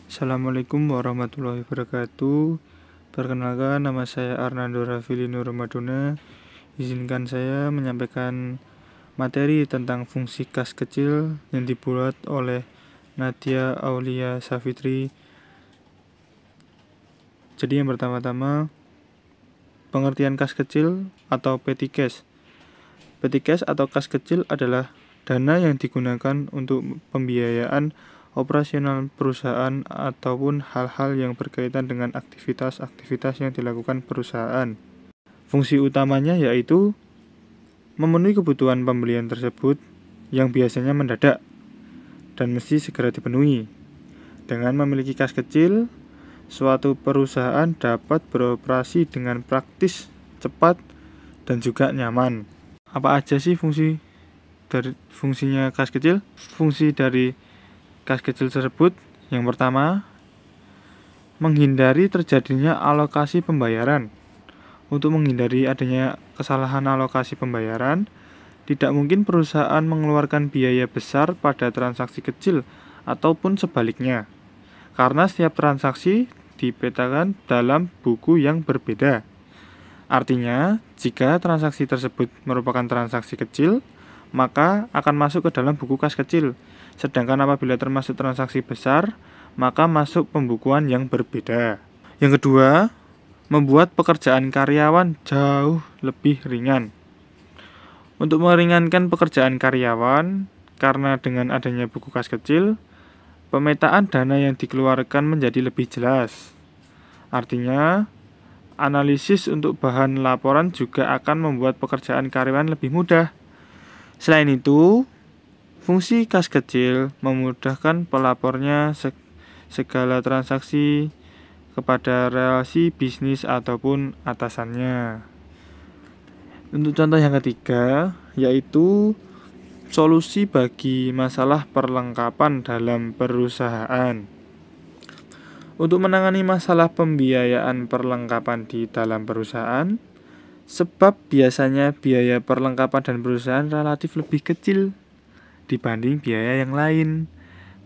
Assalamualaikum warahmatullahi wabarakatuh. Perkenalkan, nama saya Arnando Rafili Nurmaduna. Izinkan saya menyampaikan materi tentang fungsi kas kecil yang dibuat oleh Nadia Aulia Safitri. Jadi yang pertama-tama, pengertian kas kecil atau petty cash. Petty cash atau kas kecil adalah dana yang digunakan untuk pembiayaan operasional perusahaan ataupun hal-hal yang berkaitan dengan aktivitas-aktivitas yang dilakukan perusahaan. Fungsi utamanya yaitu memenuhi kebutuhan pembelian tersebut yang biasanya mendadak dan mesti segera dipenuhi. Dengan memiliki kas kecil, suatu perusahaan dapat beroperasi dengan praktis, cepat, dan juga nyaman. Apa aja sih fungsinya kas kecil? Fungsi dari kas kecil tersebut, yang pertama, menghindari terjadinya alokasi pembayaran. Untuk menghindari adanya kesalahan alokasi pembayaran, tidak mungkin perusahaan mengeluarkan biaya besar pada transaksi kecil ataupun sebaliknya, karena setiap transaksi dipetakan dalam buku yang berbeda. Artinya, jika transaksi tersebut merupakan transaksi kecil, maka akan masuk ke dalam buku kas kecil. Sedangkan apabila termasuk transaksi besar, maka masuk pembukuan yang berbeda. Yang kedua, membuat pekerjaan karyawan jauh lebih ringan. Untuk meringankan pekerjaan karyawan, karena dengan adanya buku kas kecil, pemetaan dana yang dikeluarkan menjadi lebih jelas. Artinya, analisis untuk bahan laporan juga akan membuat pekerjaan karyawan lebih mudah. Selain itu, fungsi kas kecil memudahkan pelapornya segala transaksi kepada relasi bisnis ataupun atasannya. Untuk contoh yang ketiga, yaitu solusi bagi masalah perlengkapan dalam perusahaan. Untuk menangani masalah pembiayaan perlengkapan di dalam perusahaan, sebab biasanya biaya perlengkapan dan perusahaan relatif lebih kecil dibanding biaya yang lain.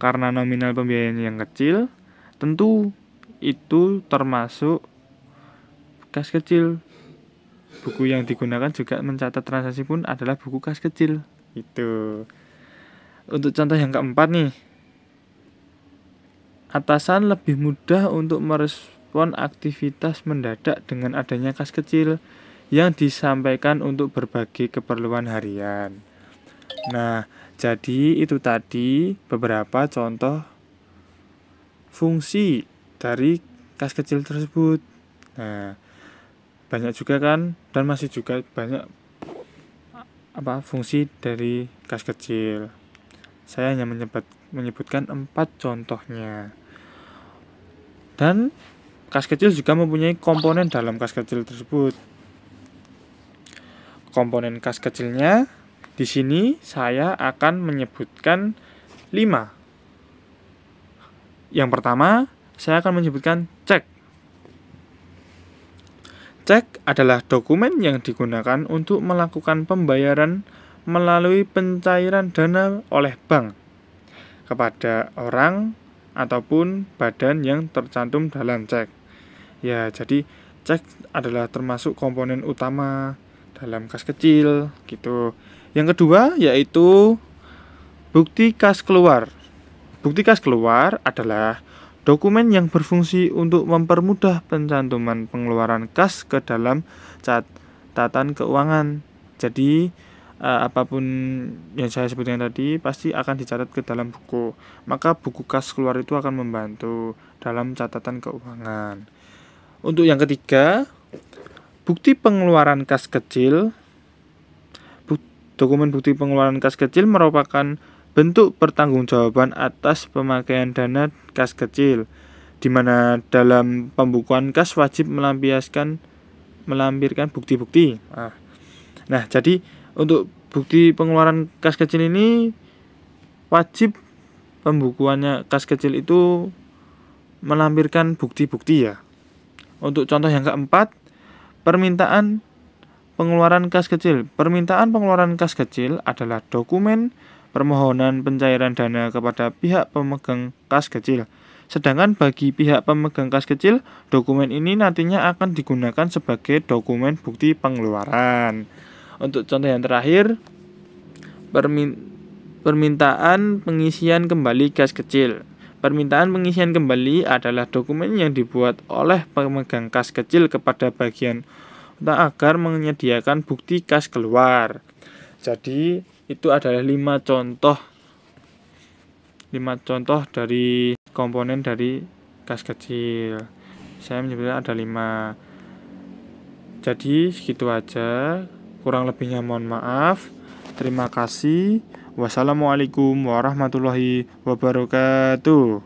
Karena nominal pembiayaannya yang kecil, tentu itu termasuk kas kecil. Buku yang digunakan juga mencatat transaksi pun adalah buku kas kecil. Itu. Untuk contoh yang keempat nih, atasan lebih mudah untuk merespon aktivitas mendadak dengan adanya kas kecil yang disampaikan untuk berbagai keperluan harian. Nah, jadi itu tadi beberapa contoh fungsi dari kas kecil tersebut. Nah, banyak juga kan, dan masih juga banyak fungsi dari kas kecil. Saya hanya menyebutkan 4 contohnya. Dan kas kecil juga mempunyai komponen dalam kas kecil tersebut. Komponen kas kecilnya di sini saya akan menyebutkan 5. Yang pertama, saya akan menyebutkan cek. Cek adalah dokumen yang digunakan untuk melakukan pembayaran melalui pencairan dana oleh bank kepada orang ataupun badan yang tercantum dalam cek. Ya, jadi cek adalah termasuk komponen utama dalam kas kecil gitu. Yang kedua yaitu bukti kas keluar. Bukti kas keluar adalah dokumen yang berfungsi untuk mempermudah pencantuman pengeluaran kas ke dalam catatan keuangan. Jadi apapun yang saya sebutkan tadi pasti akan dicatat ke dalam buku. Maka buku kas keluar itu akan membantu dalam catatan keuangan. Untuk yang ketiga, bukti pengeluaran kas kecil. Dokumen bukti pengeluaran kas kecil merupakan bentuk pertanggungjawaban atas pemakaian dana kas kecil, di mana dalam pembukuan kas wajib melampirkan bukti-bukti. Nah, jadi untuk bukti pengeluaran kas kecil ini wajib pembukuannya kas kecil itu melampirkan bukti-bukti ya. Untuk contoh yang keempat, permintaan pengeluaran kas kecil. Permintaan pengeluaran kas kecil adalah dokumen permohonan pencairan dana kepada pihak pemegang kas kecil Sedangkan bagi pihak pemegang kas kecil, dokumen ini nantinya akan digunakan sebagai dokumen bukti pengeluaran. Untuk contoh yang terakhir, permintaan pengisian kembali kas kecil. Permintaan pengisian kembali adalah dokumen yang dibuat oleh pemegang kas kecil kepada bagian utang agar menyediakan bukti kas keluar. Jadi itu adalah 5 contoh dari komponen dari kas kecil. Saya menyebutnya ada 5. Jadi segitu aja. Kurang lebihnya mohon maaf. Terima kasih. Wassalamualaikum warahmatullahi wabarakatuh.